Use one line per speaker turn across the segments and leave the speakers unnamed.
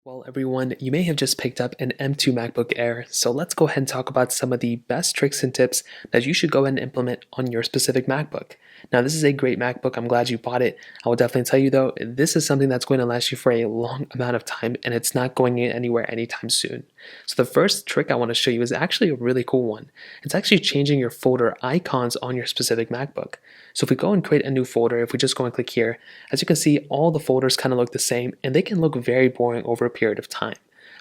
Well, everyone, you may have just picked up an M2 MacBook Air, so let's go ahead and talk about some of the best tricks and tips that you should go ahead and implement on your specific MacBook. Now, this is a great MacBook. I'm glad you bought it. I will definitely tell you though, this is something that's going to last you for a long amount of time and it's not going anywhere anytime soon. So the first trick I want to show you is actually a really cool one. It's actually changing your folder icons on your specific MacBook. So if we go and create a new folder, if we just go and click here, as you can see, all the folders kind of look the same and they can look very boring over a period of time.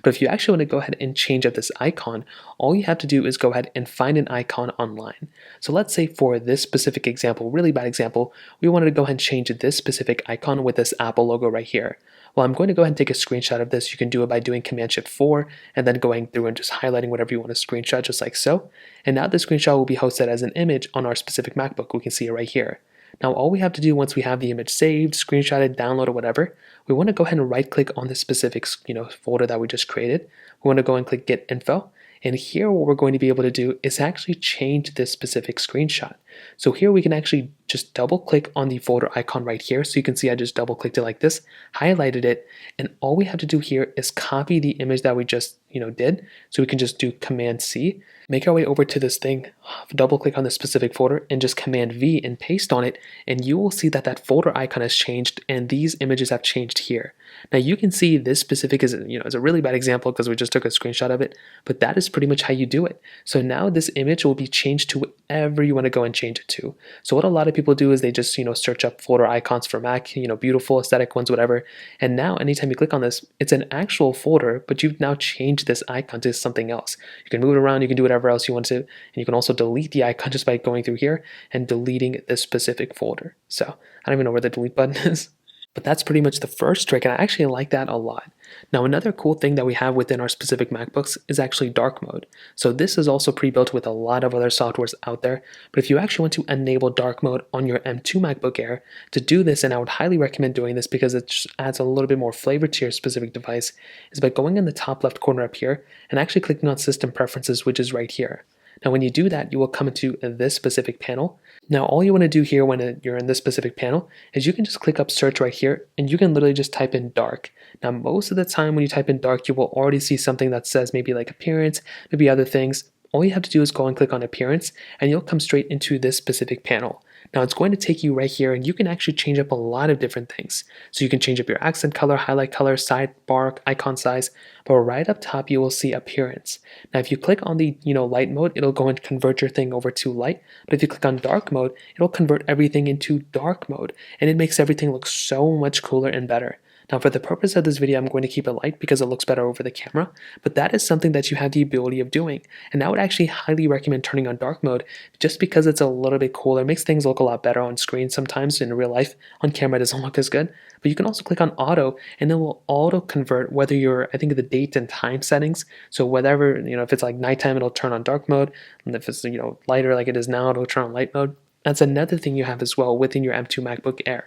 But if you actually want to go ahead and change up this icon, all you have to do is go ahead and find an icon online. So let's say for this specific example, really bad example, we wanted to go ahead and change this specific icon with this Apple logo right here. Well, I'm going to go ahead and take a screenshot of this. You can do it by doing Command-Shift-4 and then going through and just highlighting whatever you want to screenshot, just like so. And now the screenshot will be hosted as an image on our specific MacBook. We can see it right here. Now all we have to do once we have the image saved, screenshotted, downloaded, whatever, we want to go ahead and right click on the specific folder that we just created. We want to go and click Get Info. And here what we're going to be able to do is actually change this specific screenshot. So here we can actually just double click on the folder icon right here. So you can see I just double clicked it like this, highlighted it, and all we have to do here is copy the image that we just did. So we can just do Command C, make our way over to this thing, double click on the specific folder and just Command V and paste on it, and you will see that that folder icon has changed and these images have changed here. Now you can see this specific is a really bad example because we just took a screenshot of it, but that is pretty much how you do it. So now this image will be changed to whatever you want to go and change it to. So what a lot of people do is they just search up folder icons for Mac, beautiful aesthetic ones, whatever, and now anytime you click on this, it's an actual folder, but you've now changed this icon to something else. You can move it around, you can do whatever else you want to, and you can also delete the icon just by going through here and deleting this specific folder. So I don't even know where the delete button is. But that's pretty much the first trick, and I actually like that a lot. Now another cool thing that we have within our specific MacBooks is actually dark mode. So this is also pre-built with a lot of other softwares out there, but if you actually want to enable dark mode on your M2 MacBook Air, to do this, and I would highly recommend doing this because it just adds a little bit more flavor to your specific device, is by going in the top left corner up here and actually clicking on System Preferences, which is right here. Now when you do that, you will come into this specific panel. Now all you want to do here when you're in this specific panel is you can just click up search right here and you can literally just type in dark. Now most of the time when you type in dark, you will already see something that says maybe like appearance, maybe other things. All you have to do is go and click on appearance and you'll come straight into this specific panel. Now it's going to take you right here and you can actually change up a lot of different things. So you can change up your accent color, highlight color, sidebar, icon size, but right up top you will see appearance. Now if you click on the light mode, it'll go and convert your thing over to light, but if you click on dark mode, it'll convert everything into dark mode and it makes everything look so much cooler and better. Now for the purpose of this video, I'm going to keep it light because it looks better over the camera, but that is something that you have the ability of doing. And I would actually highly recommend turning on dark mode just because it's a little bit cooler. It makes things look a lot better on screen sometimes. In real life, on camera it doesn't look as good. But you can also click on auto and it will auto convert whether you're, I think, the date and time settings. So whatever, if it's like nighttime, it'll turn on dark mode. And if it's, lighter like it is now, it'll turn on light mode. That's another thing you have as well within your M2 MacBook Air.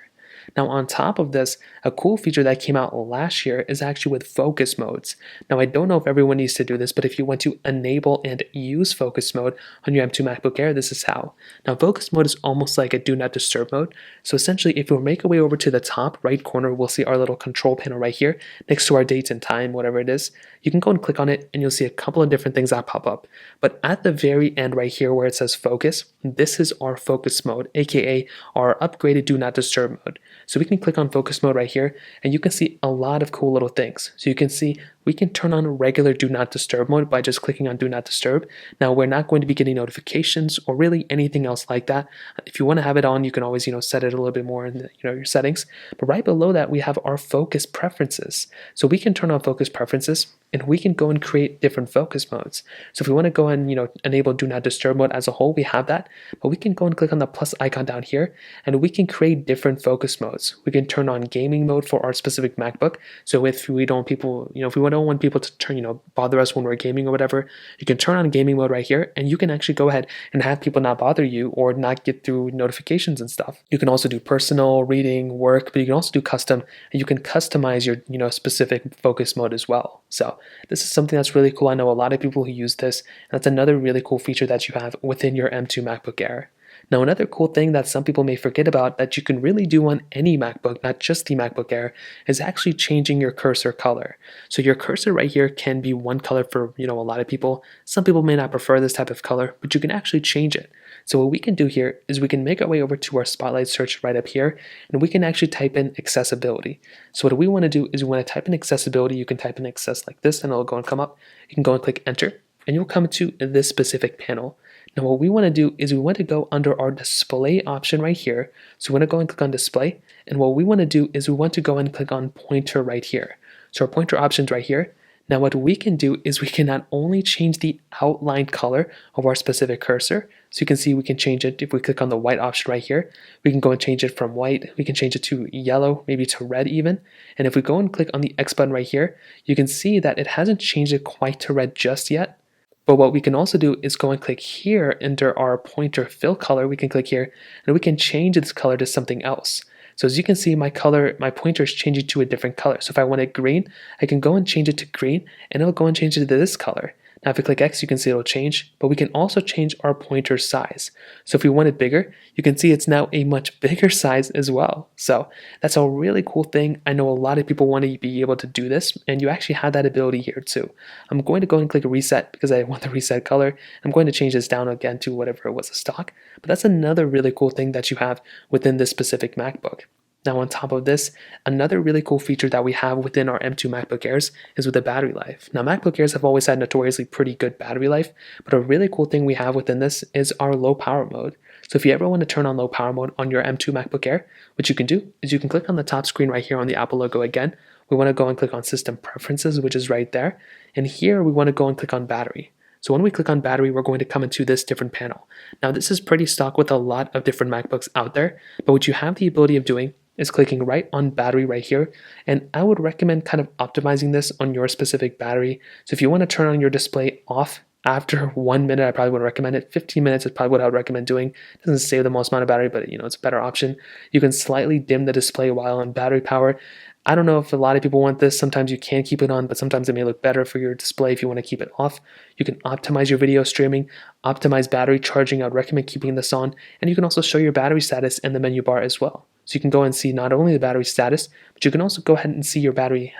Now on top of this, a cool feature that came out last year is actually with focus modes. Now I don't know if everyone needs to do this, but if you want to enable and use focus mode on your M2 MacBook Air, this is how. Now focus mode is almost like a do not disturb mode. So essentially if we make our way over to the top right corner, we'll see our little control panel right here next to our dates and time, whatever it is. You can go and click on it and you'll see a couple of different things that pop up. But at the very end right here where it says focus, this is our focus mode, aka our upgraded do not disturb mode. So we can click on focus mode right here and you can see a lot of cool little things. So you can see we can turn on regular do not disturb mode by just clicking on do not disturb. Now we're not going to be getting notifications or really anything else like that. If you want to have it on, you can always set it a little bit more in the, your settings. But right below that we have our focus preferences. So we can turn on focus preferences and we can go and create different focus modes. So if we want to go and enable do not disturb mode as a whole, we have that. But we can go and click on the plus icon down here and we can create different focus modes. We can turn on gaming mode for our specific MacBook. So if we don't people, if we don't want people to turn, bother us when we're gaming or whatever, you can turn on gaming mode right here and you can actually go ahead and have people not bother you or not get through notifications and stuff. You can also do personal, reading, work, but you can also do custom and you can customize your specific focus mode as well. So this is something that's really cool. I know a lot of people who use this, and that's another really cool feature that you have within your M2 MacBook Air. Now, another cool thing that some people may forget about that you can really do on any MacBook, not just the MacBook Air, is actually changing your cursor color. So your cursor right here can be one color for, a lot of people. Some people may not prefer this type of color, but you can actually change it. So what we can do here is we can make our way over to our Spotlight search right up here, and we can actually type in accessibility. So what we want to do is we want to type in accessibility. You can type in access like this, and it'll go and come up. You can go and click enter, and you'll come to this specific panel. Now what we want to do is we want to go under our display option right here. So we want to go and click on display, and what we want to do is we want to go and click on pointer right here. So our pointer options right here. Now what we can do is we can not only change the outline color of our specific cursor, so you can see we can change it if we click on the white option right here. We can go and change it from white, we can change it to yellow, maybe to red even. And if we go and click on the X button right here, you can see that it hasn't changed it quite to red just yet. But what we can also do is go and click here under our pointer fill color. We can click here and we can change its color to something else. So as you can see, my pointer is changing to a different color. So if I want it green, I can go and change it to green, and it'll go and change it to this color. Now if we click X, you can see it'll change, but we can also change our pointer size. So if we want it bigger, you can see it's now a much bigger size as well. So that's a really cool thing. I know a lot of people want to be able to do this, and you actually have that ability here too. I'm going to go and click reset because I want the reset color. I'm going to change this down again to whatever it was a stock, but that's another really cool thing that you have within this specific MacBook. Now on top of this, another really cool feature that we have within our M2 MacBook Airs is with the battery life. Now MacBook Airs have always had notoriously pretty good battery life, but a really cool thing we have within this is our low power mode. So if you ever want to turn on low power mode on your M2 MacBook Air, what you can do is you can click on the top screen right here on the Apple logo again. We want to go and click on System Preferences, which is right there. And here we want to go and click on Battery. So when we click on battery, we're going to come into this different panel. Now this is pretty stock with a lot of different MacBooks out there, but what you have the ability of doing is clicking right on battery right here, and I would recommend kind of optimizing this on your specific battery. So if you want to turn on your display off after 1 minute, I probably would recommend it. 15 minutes is probably what I would recommend doing. It doesn't save the most amount of battery, but it's a better option. You can slightly dim the display while on battery power. I don't know if a lot of people want this. Sometimes you can keep it on, but sometimes it may look better for your display if you want to keep it off. You can optimize your video streaming, optimize battery charging. I would recommend keeping this on, and you can also show your battery status in the menu bar as well. So you can go and see not only the battery status, but you can also go ahead and see your battery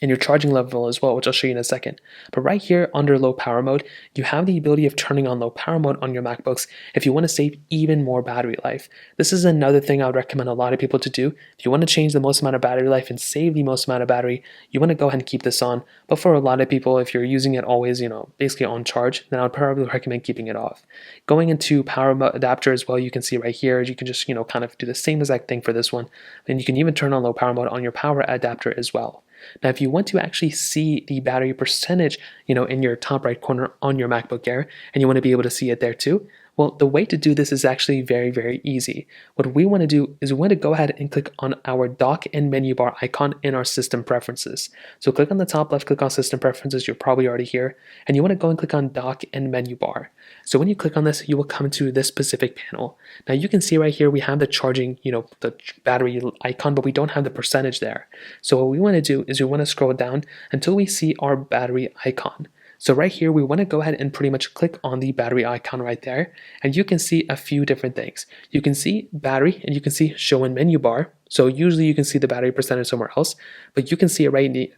and your charging level as well, which I'll show you in a second. But right here under low power mode, you have the ability of turning on low power mode on your MacBooks if you want to save even more battery life. This is another thing I would recommend a lot of people to do. If you want to change the most amount of battery life and save the most amount of battery, you want to go ahead and keep this on. But for a lot of people, if you're using it always, basically on charge, then I would probably recommend keeping it off. Going into power adapter as well, you can see right here, you can just, kind of do the same exact thing for this one. And you can even turn on low power mode on your power adapter as well. Now, if you want to actually see the battery percentage, in your top right corner on your MacBook Air, and you want to be able to see it there too, well, the way to do this is actually very, very easy. What we want to do is we want to go ahead and click on our dock and menu bar icon in our system preferences. So click on the top left, click on system preferences, you're probably already here, and you want to go and click on dock and menu bar. So when you click on this, you will come to this specific panel. Now you can see right here, we have the charging, the battery icon, but we don't have the percentage there. So what we want to do is we want to scroll down until we see our battery icon. So right here, we want to go ahead and pretty much click on the battery icon right there, and you can see a few different things. You can see battery, and you can see show in menu bar. So usually you can see the battery percentage somewhere else, but you can see it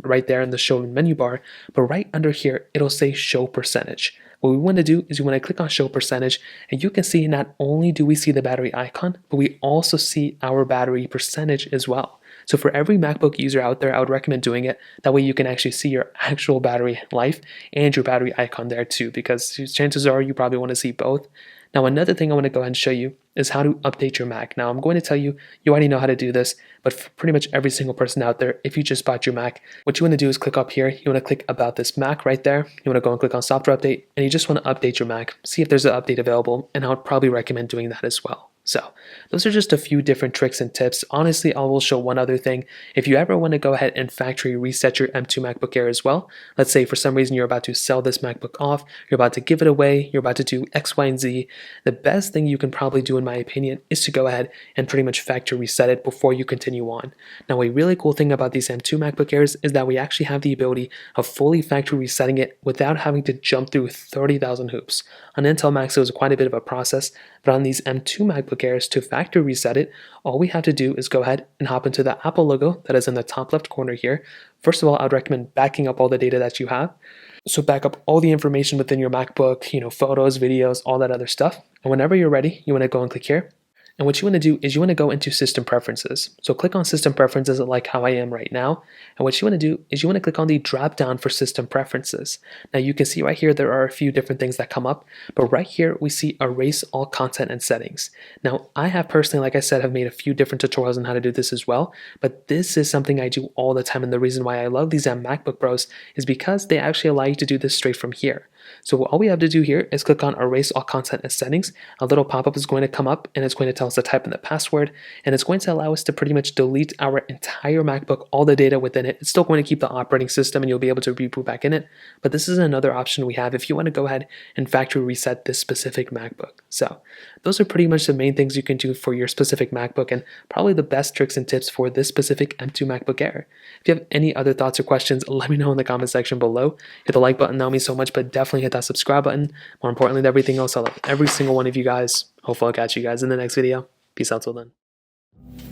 right there in the show in menu bar. But right under here, it'll say show percentage. What we want to do is we want to click on show percentage, and you can see not only do we see the battery icon, but we also see our battery percentage as well. So for every MacBook user out there, I would recommend doing it. That way you can actually see your actual battery life and your battery icon there too, because chances are you probably want to see both. Now, another thing I want to go ahead and show you is how to update your Mac. Now, I'm going to tell you, you already know how to do this, but for pretty much every single person out there, if you just bought your Mac, what you want to do is click up here. You want to click About This Mac right there. You want to go and click on Software Update, and you just want to update your Mac, see if there's an update available, and I would probably recommend doing that as well. So those are just a few different tricks and tips. Honestly, I will show one other thing. If you ever want to go ahead and factory reset your M2 MacBook Air as well, let's say for some reason you're about to sell this MacBook off, you're about to give it away, you're about to do X, Y, and Z, the best thing you can probably do in my opinion is to go ahead and pretty much factory reset it before you continue on. Now, a really cool thing about these M2 MacBook Airs is that we actually have the ability of fully factory resetting it without having to jump through 30,000 hoops. On Intel Macs, it was quite a bit of a process. But on these M2 MacBook Airs, to factory reset it, all we have to do is go ahead and hop into the Apple logo that is in the top left corner here. First of all, I would recommend backing up all the data that you have. So back up all the information within your MacBook, photos, videos, all that other stuff. And whenever you're ready, you want to go and click here. And what you want to do is you want to go into System Preferences. So click on System Preferences like how I am right now. And what you want to do is you want to click on the drop down for System Preferences. Now you can see right here there are a few different things that come up, but right here we see Erase All Content and Settings. Now I have personally, like I said, have made a few different tutorials on how to do this as well, but this is something I do all the time, and the reason why I love these MacBook Pros is because they actually allow you to do this straight from here. So all we have to do here is click on Erase All Content and Settings. A little pop-up is going to come up and it's going to tell us to type in the password, and it's going to allow us to pretty much delete our entire MacBook, all the data within it. It's still going to keep the operating system and you'll be able to reboot back in it, but this is another option we have if you want to go ahead and factory reset this specific MacBook. So those are pretty much the main things you can do for your specific MacBook, and probably the best tricks and tips for this specific M2 MacBook Air. If you have any other thoughts or questions, let me know in the comment section below. Hit the like button, that would mean so much, but definitely hit that subscribe button. More importantly than everything else, I love every single one of you guys. Hopefully I'll catch you guys in the next video. Peace out till then.